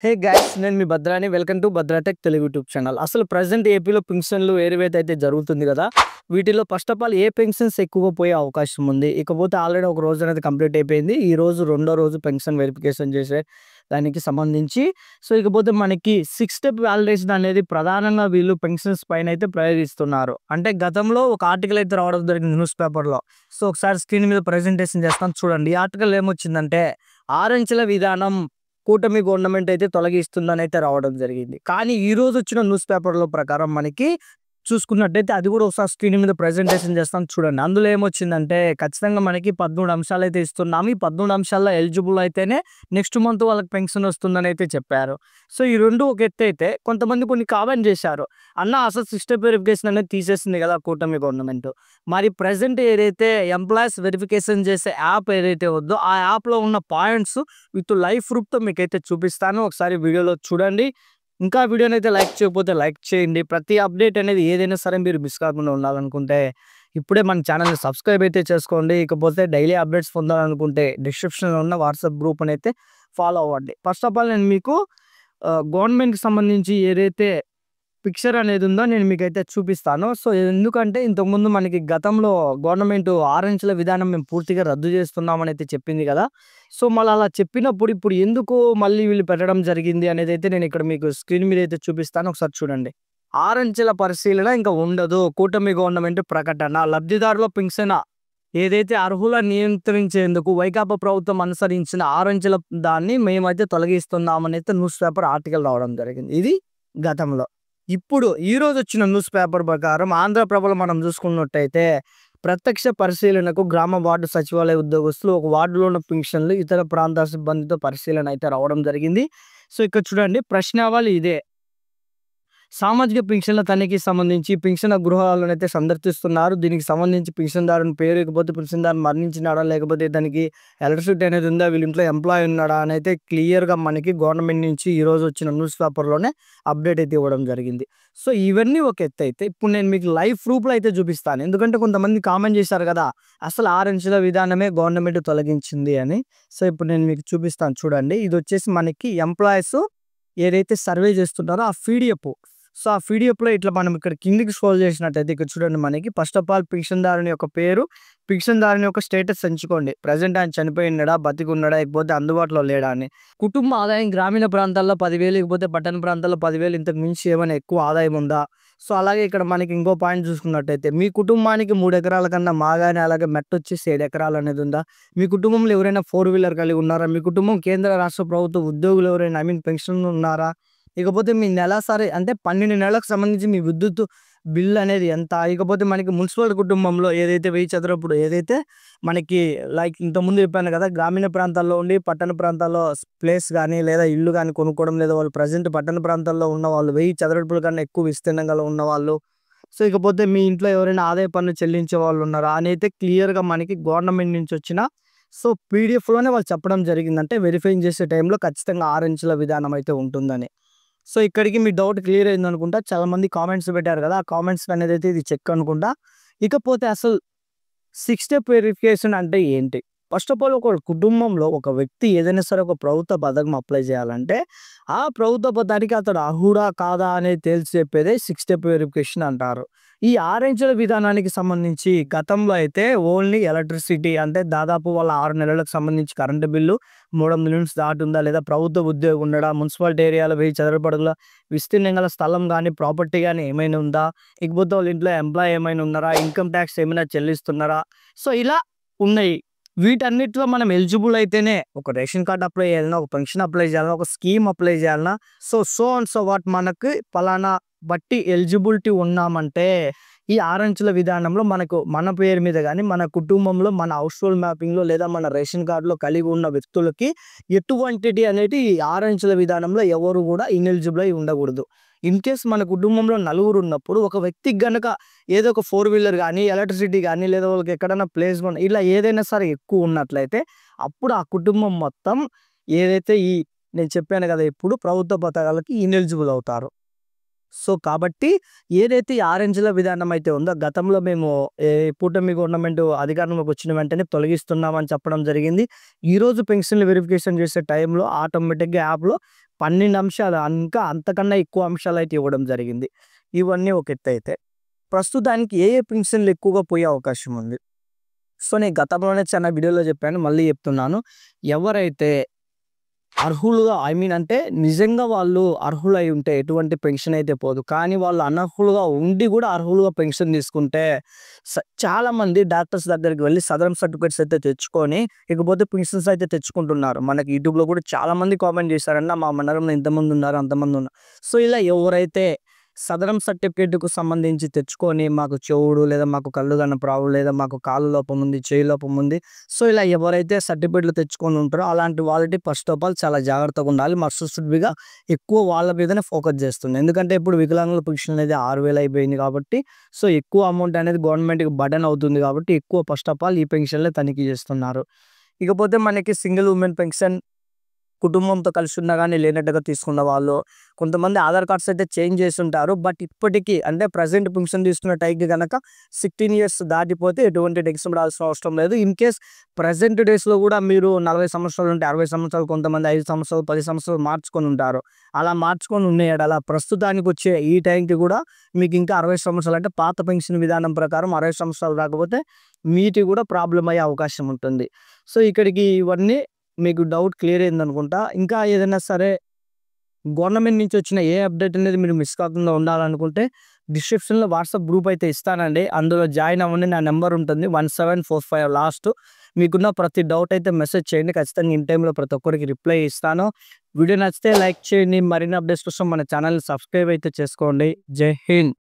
హే guys నేను మీ భద్రాని welcome to Bhadratech Telugu YouTube channel. అసలు ప్రెజెంట్ ఏపీలో పెన్షన్లు ఏరివేత అయితే జరుగుతుంది కదా. వీటిలో ఫస్ట్ ఆఫ్ ఆల్ ఏ పెన్షన్స్ ఎక్కువగా పోయే అవకాశం ఉంది. ఇకపోతే ఆల్రెడీ ఒక రోజు అనేది కంప్లీట్ అయిపోయింది. ఈ రోజు రెండో రోజు పెన్షన్ వెరిఫికేషన్ చేసే దానికి సంబంధించి ఇకపోతే మనకి 6 స్టెప్ వాలిడేషన్ అనేది ప్రధానంగా వీళ్ళు పెన్షన్స్ పైన అయితే ప్రయోగిస్తున్నారు. అంటే గతంలో ఒక ఆర్టికల్ అయితే రావడం జరిగింది న్యూస్ పేపర్లో. ఒకసారి స్క్రీన్ మీద ప్రెజెంటేషన్ చేస్తాను చూడండి. ఈ ఆర్టికల్ ఏమొచ్చిందంటే ఆరంచెల విధానం కూటమి గవర్నమెంట్ అయితే తొలగిస్తుందని అయితే రావడం జరిగింది. కానీ ఈ రోజు వచ్చిన న్యూస్ పేపర్‌లో ప్రకారం మనకి చూసుకున్నట్టయితే అది కూడా ఒకసారి స్క్రీన్ మీద ప్రెజెంటేషన్ చేస్తాను చూడండి. అందులో ఏమొచ్చిందంటే ఖచ్చితంగా మనకి 13 అంశాలైతే ఇస్తున్నాము. ఈ 13 అంశాల్లో ఎలిజిబుల్ అయితేనే నెక్స్ట్ మంత్ వాళ్ళకి పెన్షన్ వస్తుందని అయితే చెప్పారు. ఈ 2 ఒక ఎత్తైతే కొంతమంది కొన్ని కామెంట్ చేశారు. అన్న అసలు 6 స్టెప్ వెరిఫికేషన్ అనేది తీసేసింది కదా కూటమి గవర్నమెంట్. మరి ప్రెజెంట్ ఏదైతే ఎంప్లాయీస్ వెరిఫికేషన్ చేసే యాప్ ఏదైతే ఉందో ఆ యాప్‌లో ఉన్న పాయింట్స్ విత్ లైవ్ ప్రూఫ్‌తో మీకైతే చూపిస్తాను. ఒకసారి వీడియోలో చూడండి. ఇంకా వీడియోనైతే లైక్ చేయకపోతే లైక్ చేయండి. ప్రతి అప్డేట్ అనేది ఏదైనా సరే మీరు మిస్ కాకుండా ఉండాలనుకుంటే ఇప్పుడే మన ఛానల్‌ని సబ్స్క్రైబ్ అయితే చేసుకోండి. ఇకపోతే డైలీ అప్డేట్స్ పొందాలనుకుంటే డిస్క్రిప్షన్‌లో ఉన్న వాట్సాప్ గ్రూప్‌ని అయితే ఫాలో అవ్వండి. ఫస్ట్ ఆఫ్ ఆల్ నేను మీకు గవర్నమెంట్‌కి సంబంధించి ఏదైతే పిక్చర్ అనేది ఉందో నేను మీకైతే చూపిస్తాను. ఎందుకంటే ఇంతకుముందు మనకి గతంలో గవర్నమెంట్ 6 అంచెల విధానం మేము పూర్తిగా రద్దు చేస్తున్నామని అయితే చెప్పింది కదా. మళ్ళీ అలా చెప్పినప్పుడు ఇప్పుడు ఎందుకు మళ్ళీ వీళ్ళు పెట్టడం జరిగింది అనేదైతే నేను ఇక్కడ మీకు స్క్రీన్ మీద అయితే చూపిస్తాను. ఒకసారి చూడండి. 6 అంచెల పరిశీలన ఇంకా ఉండదు. కూటమి గవర్నమెంట్ ప్రకటన. లబ్ధిదారుల పింఛన ఏదైతే అర్హుల నియంత్రించేందుకు వైకాపా ప్రభుత్వం అనుసరించిన 6 అంచెల దాన్ని మేమైతే తొలగిస్తున్నామని అయితే న్యూస్ పేపర్ ఆర్టికల్ రావడం జరిగింది. ఇది గతంలో. ఇప్పుడు ఈరోజు వచ్చిన న్యూస్ పేపర్ ప్రకారం ఆంధ్రప్రభలో మనం చూసుకున్నట్టయితే ప్రత్యక్ష పరిశీలనకు గ్రామ వార్డు సచివాలయ ఉద్యోగస్తులు ఒక వార్డులో ఉన్న పింఛన్లు ఇతర ప్రాంతాల సిబ్బందితో పరిశీలన అయితే రావడం జరిగింది. ఇక్కడ చూడండి ప్రశ్నావళి ఇదే. సామాజిక పింఛన్ల తనిఖీకి సంబంధించి పింఛన గృహాలనైతే సందర్శిస్తున్నారు. దీనికి సంబంధించి పింఛన్దారుని పేరు ఇకపోతే పింఛన్దారు మరణించినాడా లేకపోతే దానికి ఎలక్ట్రిసిటీ అనేది ఉందా వీళ్ళ ఇంట్లో ఎంప్లాయీ ఉన్నాడా అని అయితే క్లియర్‌గా మనకి గవర్నమెంట్ నుంచి ఈరోజు వచ్చిన న్యూస్ పేపర్‌లోనే అప్డేట్ అయితే ఇవ్వడం జరిగింది. ఇవన్నీ ఒక ఎత్తైతే ఇప్పుడు నేను మీకు లైవ్ ప్రూఫ్‌లో అయితే చూపిస్తాను. ఎందుకంటే కొంతమంది కామెంట్ చేశారు కదా. అసలు 6 అంచెల విధానమే గవర్నమెంట్ తొలగించింది అని. ఇప్పుడు నేను మీకు చూపిస్తాను చూడండి. ఇది వచ్చేసి మనకి ఎంప్లాయీస్ ఏదైతే సర్వే చేస్తున్నారో ఆ పీడిఎఫ్. ఆ పీడిఎఫ్‌లో ఇట్లా మనం ఇక్కడ కిందికి స్క్రోల్ చేసినట్టయితే ఇక్కడ చూడండి మనకి ఫస్ట్ ఆఫ్ ఆల్ పింఛన్దారుని యొక్క పేరు, పింఛన్దారుని యొక్క స్టేటస్ ఎంచుకోండి. ప్రెజెంట్ ఆయన చనిపోయినాడా, బతికున్నాడా, లేకపోతే అందుబాటులో లేడా అని. కుటుంబ ఆదాయం గ్రామీణ ప్రాంతాల్లో 10,000 లేకపోతే పట్టణ ప్రాంతాల్లో 10,000 ఇంతకు మించి ఏమైనా ఎక్కువ ఆదాయం ఉందా? అలాగే ఇక్కడ మనకి ఇంకో పాయింట్ చూసుకున్నట్టయితే మీ కుటుంబానికి 3 ఎకరాల కన్నా మాగాని అలాగే మెట్ట వచ్చేసి 7 ఎకరాలు అనేది ఉందా? మీ కుటుంబంలో ఎవరైనా 4 వీలర్ కలిగి ఉన్నారా? మీ కుటుంబం కేంద్ర రాష్ట్ర ప్రభుత్వ ఉద్యోగులు ఎవరైనా పెన్షన్ ఉన్నారా? ఇకపోతే మీ నెలసరి అంటే 12 నెలలకు సంబంధించి మీ విద్యుత్ బిల్ అనేది ఎంత? ఇకపోతే మనకి మున్సిపల్ కుటుంబంలో ఏదైతే 1000 చదరపుడు ఏదైతే మనకి లైక్ ఇంతకుముందు చెప్పాను కదా గ్రామీణ ప్రాంతాల్లో ఉండి పట్టణ ప్రాంతాల్లో ప్లేస్ కానీ లేదా ఇల్లు కానీ కొనుక్కోవడం లేదా వాళ్ళు ప్రజెంట్ పట్టణ ప్రాంతాల్లో ఉన్న వాళ్ళు 1000 చదరపుల కన్నా ఎక్కువ విస్తీర్ణంగా ఉన్నవాళ్ళు. ఇకపోతే మీ ఇంట్లో ఎవరైనా ఆదాయ పన్ను చెల్లించే వాళ్ళు ఉన్నారా అని అయితే క్లియర్‌గా మనకి గవర్నమెంట్ నుంచి వచ్చిన పీడిఎఫ్‌లోనే వాళ్ళు చెప్పడం జరిగిందంటే వెరిఫై చేసే టైంలో ఖచ్చితంగా 6 అంచెల విధానం అయితే ఉంటుందని. ఇక్కడికి మీ డౌట్ క్లియర్ అయిందనుకుంటా. చాలా మంది కామెంట్స్ పెట్టారు కదా. ఆ కామెంట్స్ అనేది అయితే ఇది చెక్ అనుకుంటా. ఇకపోతే అసలు 6 స్టెప్ వెరిఫికేషన్ అంటే ఏంటి? ఫస్ట్ ఆఫ్ ఆల్ ఒక కుటుంబంలో ఒక వ్యక్తి ఏదైనా సరే ఒక ప్రభుత్వ పథకం అప్లై చేయాలంటే ఆ ప్రభుత్వ పథకానికి అతడు అర్హుడా కాదా అనేది తేల్చి చెప్పేదే 6 స్టెప్ వెరిఫికేషన్ అంటారు. ఈ 6 అంచెల విధానానికి సంబంధించి గతంలో అయితే ఓన్లీ ఎలక్ట్రిసిటీ అంటే దాదాపు వాళ్ళ 6 నెలలకు సంబంధించి కరెంటు బిల్లు 300 యూనిట్స్ దాటుందా లేదా ప్రభుత్వ ఉద్యోగం ఉండడా మున్సిపాలిటీ ఏరియాలో 1000 చదరపు అడుగుల విస్తీర్ణం గల స్థలం కానీ ప్రాపర్టీ కానీ ఏమైనా ఉందా? ఇకపోతే వాళ్ళ ఇంట్లో ఎంప్లాయీ ఏమైనా ఉన్నారా? ఇన్కమ్ ట్యాక్స్ ఏమైనా చెల్లిస్తున్నారా? ఇలా ఉన్నాయి. వీటన్నిటిలో మనం ఎలిజిబుల్ అయితేనే ఒక రేషన్ కార్డ్ అప్లై చేయాలన్నా, ఒక పెన్షన్ అప్లై చేయాలన్నా, ఒక స్కీమ్ అప్లై చేయాలన్నా వాట్ మనకి పలానా బట్టి ఎలిజిబిలిటీ ఉన్నామంటే ఈ 6 అంచెల విధానంలో మనకు మన పేరు మీద కానీ మన కుటుంబంలో మన హౌస్ హోల్డ్ మ్యాపింగ్‌లో లేదా మన రేషన్ కార్డ్‌లో కలిగి ఉన్న వ్యక్తులకి ఎటువంటిది అనేది ఈ 6 అంచెల విధానంలో ఎవరు కూడా ఇనెలిజిబుల్ అయి ఉండకూడదు. ఇన్‌కేస్ మన కుటుంబంలో నలుగురు ఉన్నప్పుడు ఒక వ్యక్తికి గనక ఏదో ఒక 4 వీలర్ గానీ, ఎలక్ట్రిసిటీ గానీ లేదా వాళ్ళకి ఎక్కడైనా ప్లేస్ ఇలా ఏదైనా సరే ఎక్కువ ఉన్నట్లయితే అప్పుడు ఆ కుటుంబం మొత్తం ఏదైతే నేను చెప్పాను కదా ఇప్పుడు ప్రభుత్వ పథకాలకి ఇనెలిజిబుల్ అవుతారు. కాబట్టి ఏదైతే ఈ 6 అంచెల విధానం అయితే ఉందో గతంలో మేము కూటమి గవర్నమెంట్ అధికారంలోకి వచ్చిన వెంటనే తొలగిస్తున్నామని చెప్పడం జరిగింది. ఈరోజు పెన్షన్‌లు వెరిఫికేషన్ చేసే టైంలో ఆటోమేటిక్‌గా యాప్‌లో 12 అంశాలు ఇంకా అంతకన్నా ఎక్కువ అంశాలైతే ఇవ్వడం జరిగింది. ఇవన్నీ ఒక ఎత్తయితే. ప్రస్తుతానికి ఏ ఏ పెన్షన్‌లు ఎక్కువగా పోయే అవకాశం ఉంది? సో, నేను గతంలోనే చాలా వీడియోలో చెప్పాను. మళ్ళీ చెప్తున్నాను. ఎవరైతే అర్హులుగా అంటే నిజంగా వాళ్ళు అర్హులై ఉంటే ఎటువంటి పెన్షన్ అయితే పోదు. కానీ వాళ్ళు అనర్హులుగా ఉండి గూడా అర్హులుగా పెన్షన్ తీసుకుంటే చాలామంది డాక్టర్స్ దగ్గరికి వెళ్లి సదరం సర్టిఫికేట్స్ అయితే తెచ్చుకొని ఇకపోతే పెన్షన్స్ అయితే తెచ్చుకుంటున్నారు. మనకి యూట్యూబ్‌లో కూడా చాలామంది కామెంట్ చేశారన్న మా మండలంలో ఇంతమంది ఉన్నారు, అంతమంది ఉన్నారు. సో, ఇలా ఎవరైతే సదరం సర్టిఫికేట్‌కు సంబంధించి తెచ్చుకొని మాకు చెవుడు లేదా మాకు కళ్ళు కన్న ప్రాబ్లమ్ లేదా మాకు కాళ్ళు లోపం ఉంది, చెయ్యి లోపం ఉంది. సో, ఇలా ఎవరైతే సర్టిఫికేట్‌లు తెచ్చుకొని ఉంటారో అలాంటి వాళ్ళకి ఫస్ట్ ఆఫ్ ఆల్ చాలా జాగ్రత్తగా ఉండాలి. మస్ట్ షుడ్ బిగా ఎక్కువ వాళ్ళ మీదనే ఫోకస్ చేస్తుంది. ఎందుకంటే ఇప్పుడు వికలాంగుల పెన్షన్ అనేది 6,000 అయిపోయింది కాబట్టి సో, ఎక్కువ అమౌంట్ అనేది గవర్నమెంట్‌కి బర్డెన్ అవుతుంది కాబట్టి ఎక్కువ ఫస్ట్ ఆఫ్ ఆల్ ఈ పెన్షన్‌లే తనిఖీ చేస్తున్నారు. ఇకపోతే మనకి సింగిల్ ఉమెన్ పెన్షన్ కుటుంబంతో కలిసి ఉన్నా గానీ లేనట్టుగా తీసుకున్న వాళ్ళు, కొంతమంది ఆధార్ కార్డ్స్ అయితే చేంజ్ చేసుంటారు. బట్ ఇప్పటికి అంటే ప్రెజెంట్ పెన్షన్ తీసుకున్న టైంకి గనక 16 ఇయర్స్ దాటిపోతే ఎటువంటి టెక్స్ పడాల్సిన అవసరం లేదు. ఇన్‌కేస్ ప్రెజెంట్ డేస్‌లో గూడా మీరు 40 సంవత్సరాలు ఉంటే 60 సంవత్సరాలు, కొంతమంది 5 సంవత్సరాలు, 10 సంవత్సరాలు మార్చుకొని ఉంటారు. అలా మార్చుకొని ఉన్న యెడల ప్రస్తుతానికొచ్చే ఈ టైంకి గూడా మీకు ఇంకా 60 సంవత్సరాలు అంటే పాత పెన్షన్ విధానం ప్రకారం 60 సంవత్సరాలు రాకపోతే మీటి గూడా ప్రాబ్లమ్ అయ్యే అవకాశం ఉంటుంది. సో, ఇక్కడికి ఇవన్నీ మీకు డౌట్ క్లియర్ అయిందనుకుంటా. ఇంకా ఏదైనా సరే గవర్నమెంట్ నుంచి వచ్చిన ఏ అప్డేట్ అనేది మీరు మిస్ కాకుండా ఉండాలనుకుంటే డిస్క్రిప్షన్‌లో వాట్సాప్ గ్రూప్ అయితే ఇస్తానండి. అందులో జాయిన్ అవ్వండి. నా నంబర్ ఉంటుంది 1745 లాస్ట్. మీకున్న ప్రతి డౌట్ అయితే మెసేజ్ చేయండి. ఖచ్చితంగా ఇన్ టైమ్‌లో ప్రతి ఒక్కరికి రిప్లై ఇస్తాను. వీడియో నచ్చితే లైక్ చేయండి. మరిన్ని అప్డేట్స్ కోసం మన ఛానల్‌ని సబ్స్క్రైబ్ అయితే చేసుకోండి. జై హింద్.